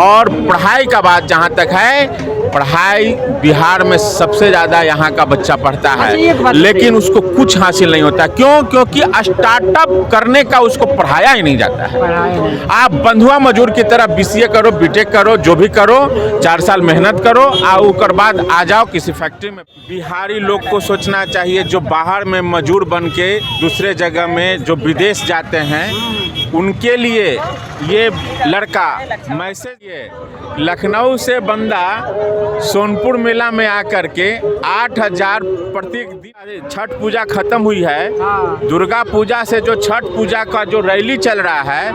और पढ़ाई का बात जहाँ तक है, पढ़ाई बिहार में सबसे ज़्यादा यहाँ का बच्चा पढ़ता है, लेकिन उसको कुछ हासिल नहीं होता। क्यों? क्योंकि स्टार्टअप करने का उसको पढ़ाया ही नहीं जाता है। आप बंधुआ मजदूर की तरह BCA करो, BTech करो, जो भी करो, 4 साल मेहनत करो और उसके बाद आ जाओ किसी फैक्ट्री में। बिहारी लोग को सोचना चाहिए, जो बाहर में मजदूर बन के दूसरे जगह में जो विदेश जाते हैं, उनके लिए ये लड़का मैसेज ये लखनऊ से बंदा सोनपुर मेला में आकर के 8,000 प्रत्येक दिन। छठ पूजा खत्म हुई है, दुर्गा पूजा से जो छठ पूजा का जो रैली चल रहा है,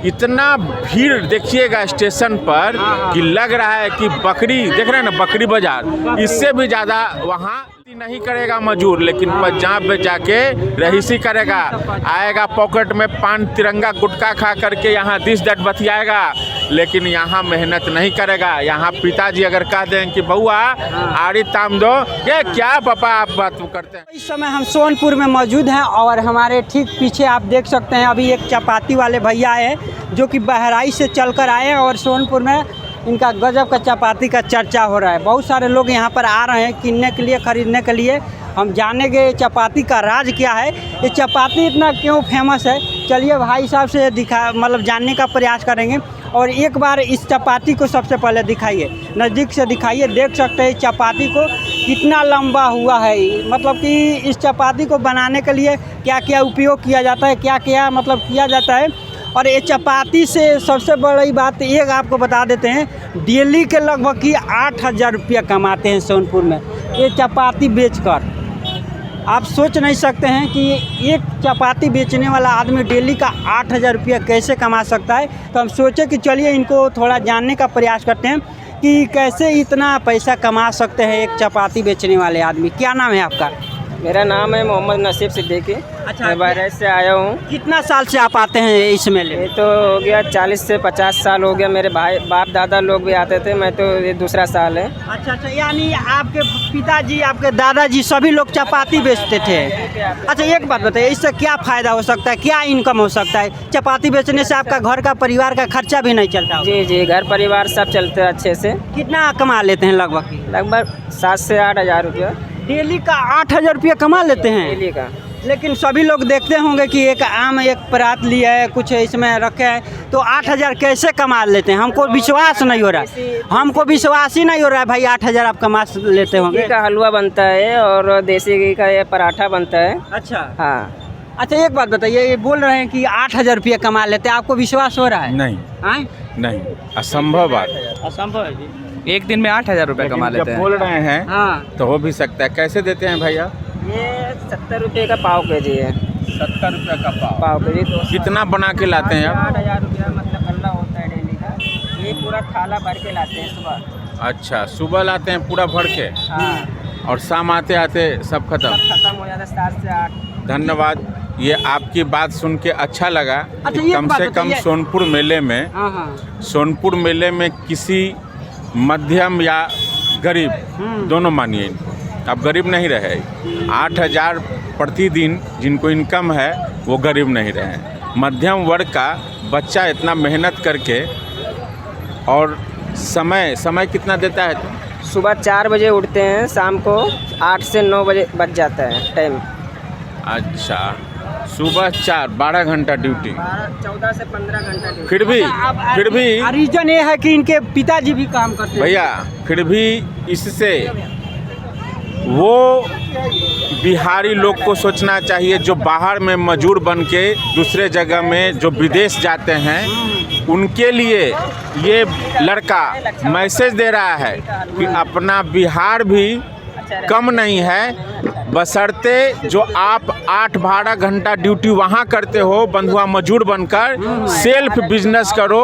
इतना भीड़ देखिएगा स्टेशन पर कि लग रहा है कि बकरी देख रहे हैं ना, बकरी बाजार, इससे भी ज़्यादा वहाँ नहीं करेगा मजदूर, लेकिन पंजाब में जाके रहीसी करेगा। आएगा पॉकेट में पान तिरंगा गुटखा खा करके यहाँ दिस दट बतियाएगा, लेकिन यहाँ मेहनत नहीं करेगा। यहाँ पिताजी अगर कह दें कि बउआ आड़ी ताम दो, ये क्या पापा आप बात करते हैं। इस समय हम सोनपुर में मौजूद हैं और हमारे ठीक पीछे आप देख सकते हैं अभी एक चपाती वाले भैया है जो कि बहराइच से चलकर आए हैं और सोनपुर में इनका गजब का चपाती का चर्चा हो रहा है। बहुत सारे लोग यहाँ पर आ रहे हैं किनने के लिए, ख़रीदने के लिए। हम जानेंगे चपाती का राज क्या है, ये चपाती इतना क्यों फेमस है। चलिए भाई साहब से जानने का प्रयास करेंगे। और एक बार इस चपाती को सबसे पहले दिखाइए, नज़दीक से दिखाइए। देख सकते हैं चपाती को कितना लंबा हुआ है, मतलब कि इस चपाती को बनाने के लिए क्या क्या उपयोग किया जाता है, क्या क्या किया जाता है। और ये चपाती से सबसे बड़ी बात एक आपको बता देते हैं, डेली के लगभग कि 8,000 रुपया कमाते हैं सोनपुर में ये चपाती बेचकर। आप सोच नहीं सकते हैं कि एक चपाती बेचने वाला आदमी डेली का 8,000 रुपया कैसे कमा सकता है। तो हम सोचे कि चलिए इनको थोड़ा जानने का प्रयास करते हैं कि कैसे इतना पैसा कमा सकते हैं एक चपाती बेचने वाले आदमी। क्या नाम है आपका? मेरा नाम है मोहम्मद नसीब सिद्दीकी। अच्छा, मैं बहराइच से आया हूँ। कितना साल से आप आते हैं इस मेले? ये तो हो गया 40 से 50 साल हो गया। मेरे भाई बाप दादा लोग भी आते थे, मैं तो ये दूसरा साल है। अच्छा, यानी आपके पिताजी आपके दादाजी सभी लोग चपाती बेचते थे। अच्छा, एक बात बताइए, इससे क्या फ़ायदा हो सकता है, क्या इनकम हो सकता है? चपाती बेचने से आपका घर का परिवार का खर्चा भी नहीं चलता? जी जी, घर परिवार सब चलते हैं अच्छे से। कितना कमा लेते हैं? लगभग 7 से 8,000 रुपया डेली का। 8,000 रुपया कमा लेते हैं डेली का। लेकिन सभी लोग देखते होंगे कि एक आम एक परात लिया है, कुछ इसमें रखे हैं, तो 8,000 कैसे कमा लेते हैं? हमको विश्वास नहीं हो रहा, हमको विश्वास ही नहीं हो रहा है भाई 8,000 आप कमा लेते होंगे। घी का हलवा बनता है और देसी घी का ये पराठा बनता है। अच्छा हाँ। अच्छा, एक बात बताइए, ये बोल रहे हैं कि 8,000 रुपया कमा लेते हैं, आपको विश्वास हो रहा है? नहीं आए? नहीं, असंभव बात। असंभव है जी। एक दिन में 8,000 रुपये कमा लेते हैं। बोल रहे हैं हाँ, तो हो भी सकता है। कैसे देते हैं भैया? ये 70 रुपये का पाव केजी है। 70 रुपये का पाव केजी। तो कितना बना के लाते हैं आप? 8,000 रुपया गल्ला होता है डेली का। ये पूरा थाला भर के लाते हैं सुबह। अच्छा, सुबह लाते हैं पूरा भर के हाँ, और शाम आते आते सब खत्म हो जाता है 7 से 8। धन्यवाद, ये आपकी बात सुन के अच्छा लगा। अच्छा, कि ये कम बात से कम बताइए। सोनपुर मेले में सोनपुर मेले में किसी मध्यम या गरीब, दोनों मानिए इनको, अब गरीब नहीं रहे। 8,000 प्रतिदिन जिनको इनकम है वो गरीब नहीं रहे। मध्यम वर्ग का बच्चा इतना मेहनत करके, और समय कितना देता है? तो सुबह 4 बजे उठते हैं, शाम को 8 से 9 बजे बच जाता है टाइम। अच्छा, सुबह 12 घंटा ड्यूटी। 14 से 15 घंटा ड्यूटी। फिर भी रीजन ये है कि इनके पिताजी भी काम करते हैं भैया, फिर भी इससे वो बिहारी लोग को सोचना चाहिए, जो बाहर में मजदूर बन के दूसरे जगह में जो विदेश जाते हैं, उनके लिए ये लड़का मैसेज दे रहा है कि अपना बिहार भी कम नहीं है, बशर्ते जो आप 8-12 घंटा ड्यूटी वहाँ करते हो बंधुआ मजदूर बनकर, सेल्फ बिजनेस करो।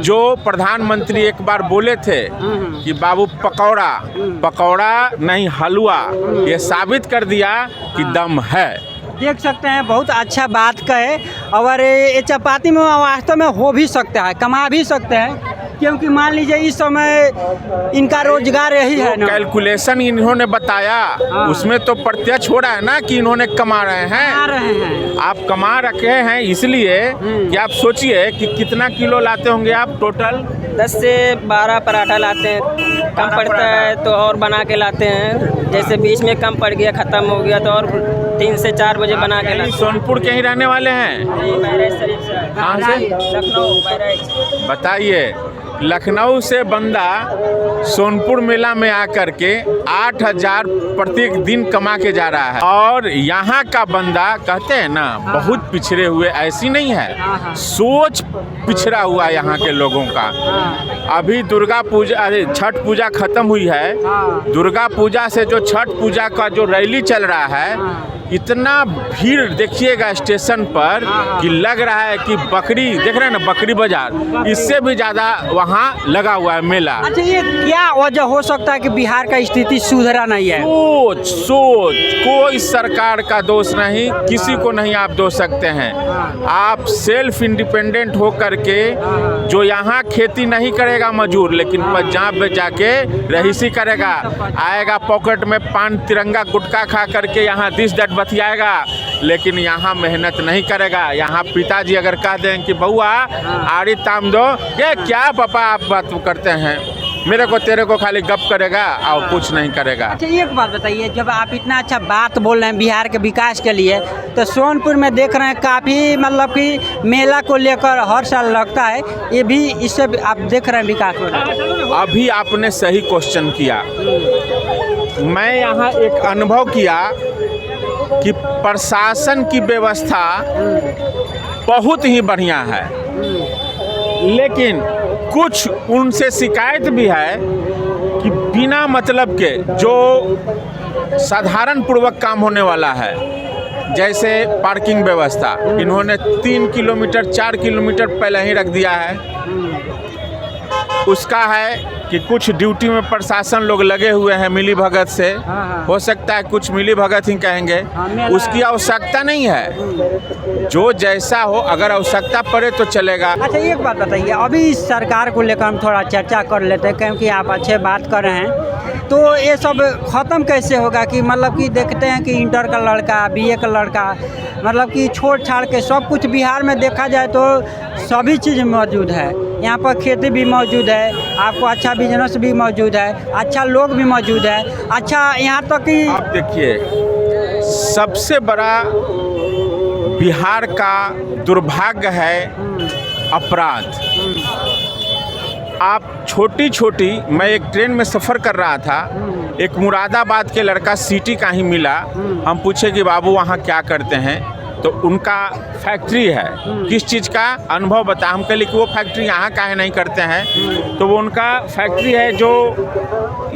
जो प्रधानमंत्री एक बार बोले थे कि बाबू पकौड़ा नहीं हलवा, ये साबित कर दिया कि दम है। देख सकते हैं, बहुत अच्छा बात कहे। और ये चपाती में वास्तव में हो भी सकता है, कमा भी सकते हैं। क्योंकि मान लीजिए इस समय इनका रोजगार यही है ना। कैलकुलेशन इन्होंने बताया उसमें तो प्रत्यक्ष हो रहा है ना कि इन्होंने कमा रहे आ हैं। रहे हैं। आप कमा रखे हैं इसलिए कि आप सोचिए कि कितना किलो लाते होंगे आप टोटल। 10 से 12 पराठा लाते हैं, कम पड़ता है तो और बना के लाते हैं। जैसे बीच में कम पड़ गया, ख़त्म हो गया तो और 3 से 4 बजे बना के लाते हैं। सोनपुर के ही रहने वाले हैं। नहीं, बहराइच शरीफ से है। कहाँ से? लखनऊ बहराइच। बताइए, लखनऊ से बंदा सोनपुर मेला में आकर के 8,000 प्रत्येक दिन कमा के जा रहा है, और यहाँ का बंदा कहते हैं ना बहुत पिछड़े हुए, ऐसी नहीं है, सोच पिछड़ा हुआ यहाँ के लोगों का। अभी दुर्गा पूजा, अरे छठ पूजा खत्म हुई है, दुर्गा पूजा से जो छठ पूजा का जो रैली चल रहा है, इतना भीड़ देखिएगा स्टेशन पर कि लग रहा है कि बकरी, देख रहे हैं ना बकरी बाजार, इससे भी ज़्यादा वहाँ लगा हुआ है मेला। अच्छा, ये क्या वजह हो सकता है कि बिहार का स्थिति सुधरा नहीं है? सोच कोई सरकार का दोष नहीं, किसी को नहीं आप दोष सकते हैं। आप सेल्फ इंडिपेंडेंट हो करके, जो यहाँ खेती नहीं करेगा मजूर, लेकिन पंजाब में जाके रहीसी करेगा, आएगा पॉकेट में पान तिरंगा गुटखा खा करके यहाँ दिस दट बतियाएगा, लेकिन यहाँ मेहनत नहीं करेगा। यहाँ पिताजी अगर कह दें कि बउआ आड़ी ताम दो, ये क्या पापा आप बात करते हैं, मेरे को तेरे को खाली गप करेगा और कुछ नहीं करेगा। अच्छा, एक बात बताइए, जब आप इतना अच्छा बात बोल रहे हैं बिहार के विकास के लिए, तो सोनपुर में देख रहे हैं काफ़ी मतलब कि मेला को लेकर हर साल लगता है, ये भी इससे भी आप देख रहे हैं विकास हो रहा है। अभी आपने सही क्वेश्चन किया। मैं यहाँ एक अनुभव किया कि प्रशासन की व्यवस्था बहुत ही बढ़िया है, लेकिन कुछ उनसे शिकायत भी है कि बिना मतलब के जो साधारण पूर्वक काम होने वाला है, जैसे पार्किंग व्यवस्था, इन्होंने 3 किलोमीटर 4 किलोमीटर पहले ही रख दिया है। उसका है कि कुछ ड्यूटी में प्रशासन लोग लगे हुए हैं मिली भगत से, हो सकता है कुछ मिली भगत ही कहेंगे, उसकी आवश्यकता नहीं है। जो जैसा हो, अगर आवश्यकता पड़े तो चलेगा। अच्छा, एक बात बताइए, अभी इस सरकार को लेकर हम थोड़ा चर्चा कर लेते हैं, क्योंकि आप अच्छे बात कर रहे हैं। तो ये सब ख़त्म कैसे होगा कि मतलब कि देखते हैं कि इंटर का लड़का, बीए का लड़का, मतलब कि छोड़ छाड़ के सब कुछ बिहार में देखा जाए तो सभी चीज़ मौजूद है। यहाँ पर खेती भी मौजूद है, आपको अच्छा बिजनेस भी मौजूद है, अच्छा लोग भी मौजूद है, अच्छा यहाँ तक कि आप देखिए, सबसे बड़ा बिहार का दुर्भाग्य है अपराध। आप छोटी, मैं एक ट्रेन में सफ़र कर रहा था, एक मुरादाबाद के लड़का सिटी का ही मिला। हम पूछे कि बाबू वहाँ क्या करते हैं, तो उनका फैक्ट्री है। किस चीज़ का अनुभव बता, हम कहे कि वो फैक्ट्री यहाँ काहे नहीं करते हैं, तो वो उनका फैक्ट्री है जो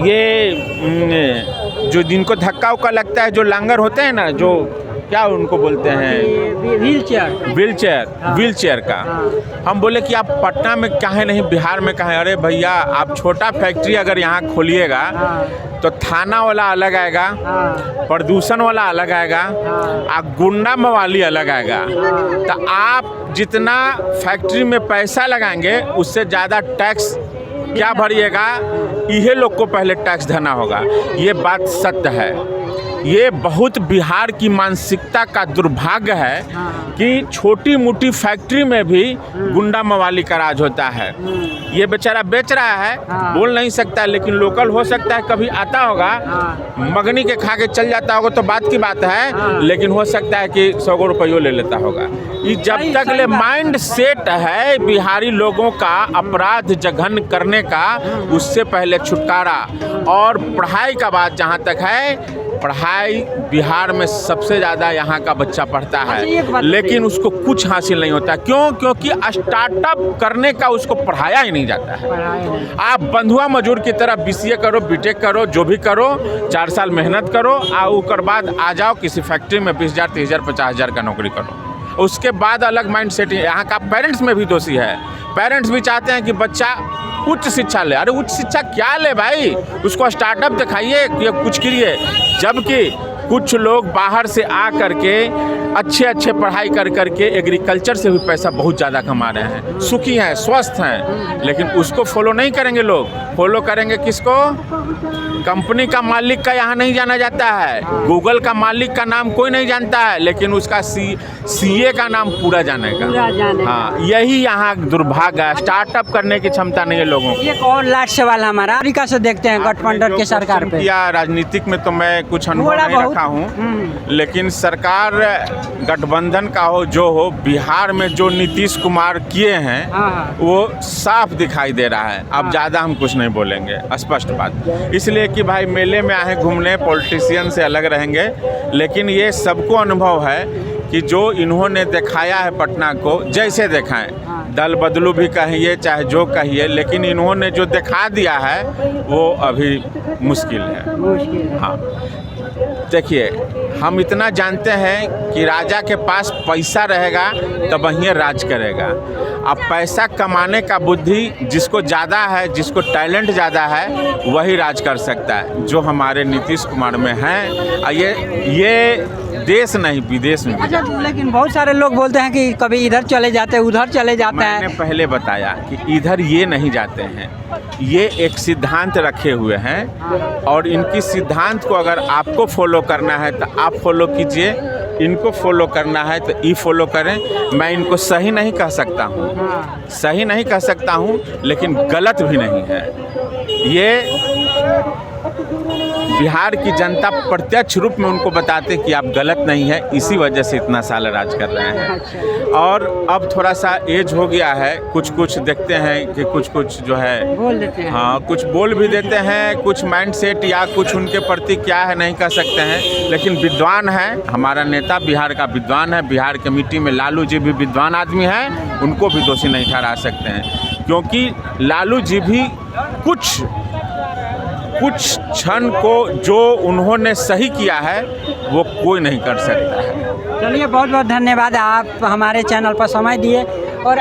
ये जो जिनको धक्का उक्का लगता है, जो लांगर होते हैं ना, जो क्या उनको बोलते हैं, व्हील चेयर का। हम बोले कि आप पटना में काहे नहीं, बिहार में काहे? अरे भैया, आप छोटा फैक्ट्री अगर यहाँ खोलिएगा तो थाना वाला अलग आएगा, प्रदूषण वाला अलग आएगा, गुंडा मवाली अलग आएगा। तो आप जितना फैक्ट्री में पैसा लगाएंगे उससे ज़्यादा टैक्स क्या भरिएगा, ये लोग को पहले टैक्स देना होगा। ये बात सत्य है। ये बहुत बिहार की मानसिकता का दुर्भाग्य है कि छोटी मोटी फैक्ट्री में भी गुंडा मवाली का राज होता है। ये बेचारा बेच रहा है, बोल नहीं सकता, लेकिन लोकल हो सकता है कभी आता होगा, मगनी के खा के चल जाता होगा तो बात की बात है, लेकिन हो सकता है कि 100 रुपये ले लेता होगा। ये जब तक ले माइंड सेट है बिहारी लोगों का अपराध जघन्य करने का, उससे पहले छुटकारा। और पढ़ाई का बात जहाँ तक है, पढ़ाई बिहार में सबसे ज़्यादा यहाँ का बच्चा पढ़ता है, लेकिन उसको कुछ हासिल नहीं होता। क्यों? क्योंकि स्टार्टअप करने का उसको पढ़ाया ही नहीं जाता है। आप बंधुआ मजूर की तरह BCA करो, BTech करो, जो भी करो, 4 साल मेहनत करो, उसके बाद आ जाओ किसी फैक्ट्री में 20,000, 30,000, 50,000 का नौकरी करो। उसके बाद अलग माइंड सेट। यहाँ का पेरेंट्स में भी दोषी है। पेरेंट्स भी चाहते हैं कि बच्चा उच्च शिक्षा ले। अरे उच्च शिक्षा क्या ले भाई, उसको स्टार्टअप दिखाइए या कुछ करिए। जबकि कुछ लोग बाहर से आ करके अच्छे पढ़ाई कर के एग्रीकल्चर से भी पैसा बहुत ज़्यादा कमा रहे हैं, सुखी हैं, स्वस्थ हैं, लेकिन उसको फॉलो नहीं करेंगे लोग। फॉलो करेंगे किसको? कंपनी का मालिक का यहाँ नहीं जाना जाता है, गूगल का मालिक का नाम कोई नहीं जानता है, लेकिन उसका सीए का नाम पूरा जानेगा। हाँ, यही यहाँ दुर्भाग्य है, स्टार्टअप करने की क्षमता नहीं है लोगों को। एक और लास्ट सवाल हमारा तरीका से देखते हैं गठबंधन के सरकार पे। या राजनीतिक में तो मैं कुछ अनुभव नहीं रखा हूँ, लेकिन सरकार गठबंधन का हो जो हो, बिहार में जो नीतीश कुमार किए हैं वो साफ दिखाई दे रहा है। अब ज़्यादा हम कुछ नहीं बोलेंगे, स्पष्ट बात। इसलिए कि भाई मेले में आए घूमने, पॉलिटिशियन से अलग रहेंगे, लेकिन ये सबको अनुभव है कि जो इन्होंने दिखाया है पटना को, जैसे दिखाएं, दल बदलू भी कहिए चाहे जो कहिए, लेकिन इन्होंने जो दिखा दिया है वो अभी मुश्किल है। हाँ, देखिए, हम इतना जानते हैं कि राजा के पास पैसा रहेगा तब वहीं राज करेगा। अब पैसा कमाने का बुद्धि जिसको ज़्यादा है, जिसको टैलेंट ज़्यादा है, वही राज कर सकता है, जो हमारे नीतीश कुमार में हैं। ये देश नहीं विदेश में। अच्छा, लेकिन बहुत सारे लोग बोलते हैं कि कभी इधर चले जाते हैं, उधर चले जाते हैं। मैंने पहले बताया कि इधर ये नहीं जाते हैं, ये एक सिद्धांत रखे हुए हैं, और इनकी सिद्धांत को अगर आपको फॉलो करना है तो आप फॉलो कीजिए, इनको फॉलो करना है तो ई फॉलो करें। मैं इनको सही नहीं कह सकता हूँ, सही नहीं कह सकता हूँ, लेकिन गलत भी नहीं है। ये बिहार की जनता प्रत्यक्ष रूप में उनको बताते कि आप गलत नहीं है, इसी वजह से इतना साल राज कर रहे हैं। और अब थोड़ा सा एज हो गया है, कुछ देखते हैं कि कुछ जो है बोल देते हैं। हाँ, कुछ बोल भी देते हैं, कुछ माइंडसेट या कुछ उनके प्रति क्या है नहीं कह सकते हैं, लेकिन विद्वान है। हमारा नेता बिहार का विद्वान है, बिहार के मिट्टी में लालू जी भी विद्वान आदमी हैं, उनको भी दोषी नहीं ठहरा सकते हैं, क्योंकि लालू जी भी कुछ क्षण को जो उन्होंने सही किया है वो कोई नहीं कर सकता है। चलिए, बहुत बहुत धन्यवाद, आप हमारे चैनल पर समय दिए। और